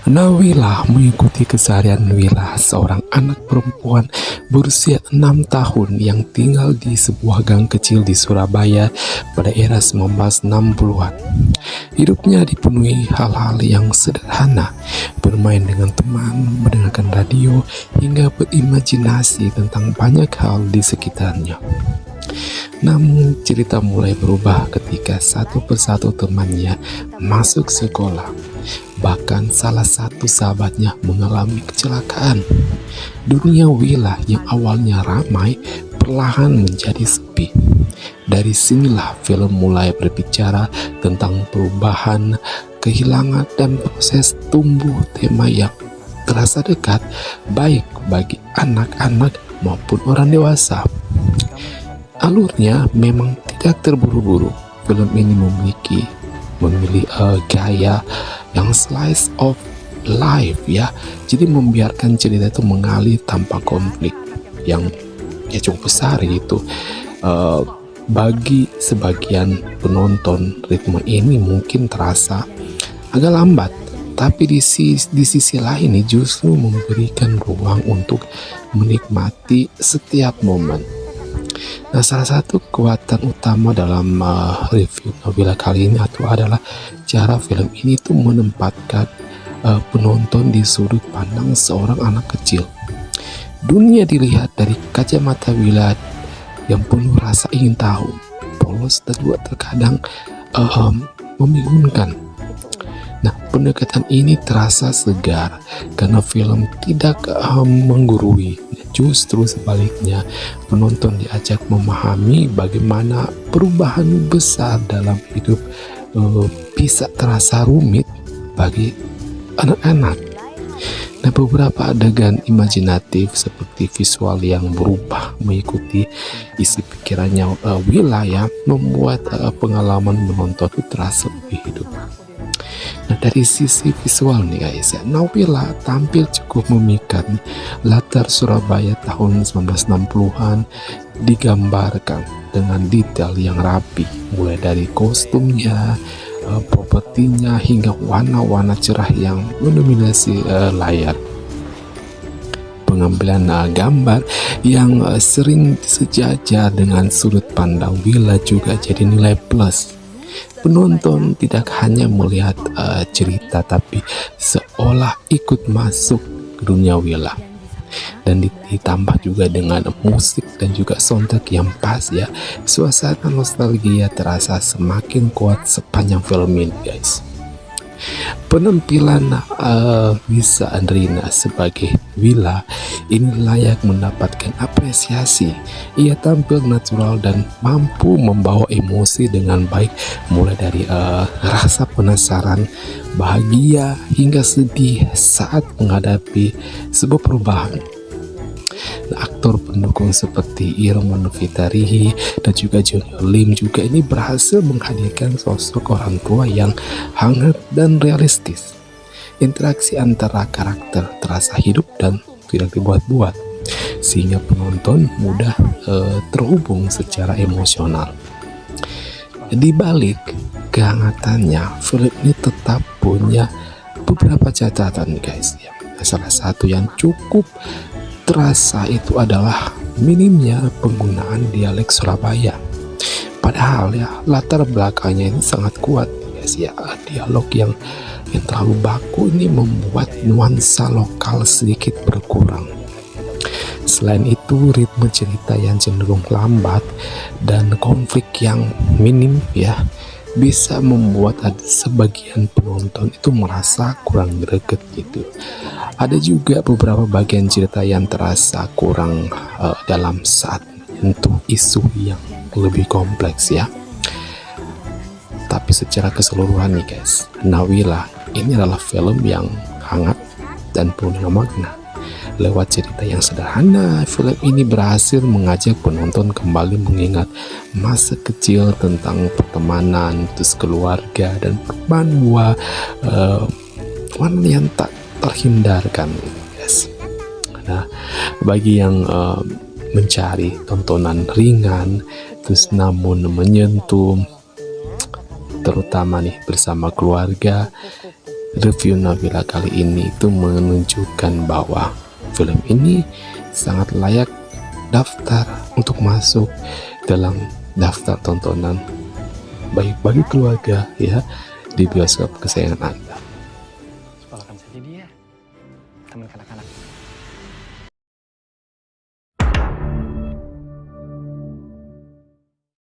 Nawila mengikuti keseharian Wila, seorang anak perempuan berusia 6 tahun yang tinggal di sebuah gang kecil di Surabaya pada era 1960-an. Hidupnya dipenuhi hal-hal yang sederhana, bermain dengan teman, mendengarkan radio, hingga berimajinasi tentang banyak hal di sekitarnya. Namun cerita mulai berubah ketika satu persatu temannya masuk sekolah. Bahkan salah satu sahabatnya mengalami kecelakaan. Dunia Wila yang awalnya ramai perlahan menjadi sepi. Dari sinilah film mulai berbicara tentang perubahan, kehilangan, dan proses tumbuh, tema yang terasa dekat baik bagi anak-anak maupun orang dewasa. Alurnya memang tidak terburu-buru. Film ini memilih gaya yang slice of life ya. Jadi membiarkan cerita itu mengalir tanpa konflik yang cukup besar gitu. Bagi sebagian penonton, ritme ini mungkin terasa agak lambat, tapi di sisi lain ini justru memberikan ruang untuk menikmati setiap momen. Nah, salah satu kekuatan utama dalam review Nawila kali ini adalah cara film ini tuh menempatkan penonton di sudut pandang seorang anak kecil. Dunia dilihat dari kacamata Wila yang penuh rasa ingin tahu, polos dan juga terkadang membingungkan. Nah, pendekatan ini terasa segar karena film tidak menggurui. Justru sebaliknya, penonton diajak memahami bagaimana perubahan besar dalam hidup bisa terasa rumit bagi anak-anak. Nah, beberapa adegan imajinatif seperti visual yang berubah mengikuti isi pikirannya Wila ya, membuat pengalaman menonton itu terasa lebih hidup. Nah, dari sisi visual nih guys ya, Nawila tampil cukup memikat. Latar Surabaya tahun 1960-an digambarkan dengan detail yang rapi, mulai dari kostumnya, propertinya, hingga warna-warna cerah yang mendominasi layar. Pengambilan gambar yang sering sejajar dengan sudut pandang Wila juga jadi nilai plus. Penonton tidak hanya melihat cerita, tapi seolah ikut masuk ke dunia Wila. Dan ditambah juga dengan musik dan juga soundtrack yang pas ya, suasana nostalgia terasa semakin kuat sepanjang film ini guys. Penampilan Nisa Andrina sebagai Wila ini layak mendapatkan apresiasi. Ia tampil natural dan mampu membawa emosi dengan baik, mulai dari rasa penasaran, bahagia, hingga sedih saat menghadapi sebuah perubahan. Aktor pendukung seperti Irma Novitarihi dan juga Junior Lim juga ini berhasil menghadirkan sosok orang tua yang hangat dan realistis. Interaksi antara karakter terasa hidup dan tidak dibuat-buat, sehingga penonton mudah terhubung secara emosional. Di balik kehangatannya, film ini tetap punya beberapa catatan guys ya. Salah satu yang cukup terasa itu adalah minimnya penggunaan dialek Surabaya. Padahal ya latar belakangnya ini sangat kuat guys ya. Dialog yang terlalu baku ini membuat nuansa lokal sedikit berkurang. Selain itu, ritme cerita yang cenderung lambat dan konflik yang minim ya bisa membuat sebagian penonton itu merasa kurang greget gitu. Ada juga beberapa bagian cerita yang terasa kurang dalam saat menyentuh isu yang lebih kompleks ya. Tapi secara keseluruhan nih guys, Nawila ini adalah film yang hangat dan penuh dengan makna. Lewat cerita yang sederhana, film ini berhasil mengajak penonton kembali mengingat masa kecil, tentang pertemanan, terus keluarga, dan perubahan warna yang tak terhindarkan guys. Nah, bagi yang mencari tontonan ringan terus namun menyentuh, terutama nih bersama keluarga, review Nabila kali ini itu menunjukkan bahwa film ini sangat layak daftar untuk masuk dalam daftar tontonan baik bagi keluarga ya di bioskop kesayangan Anda. Sekolahkan saja dia, teman kanak-kanak.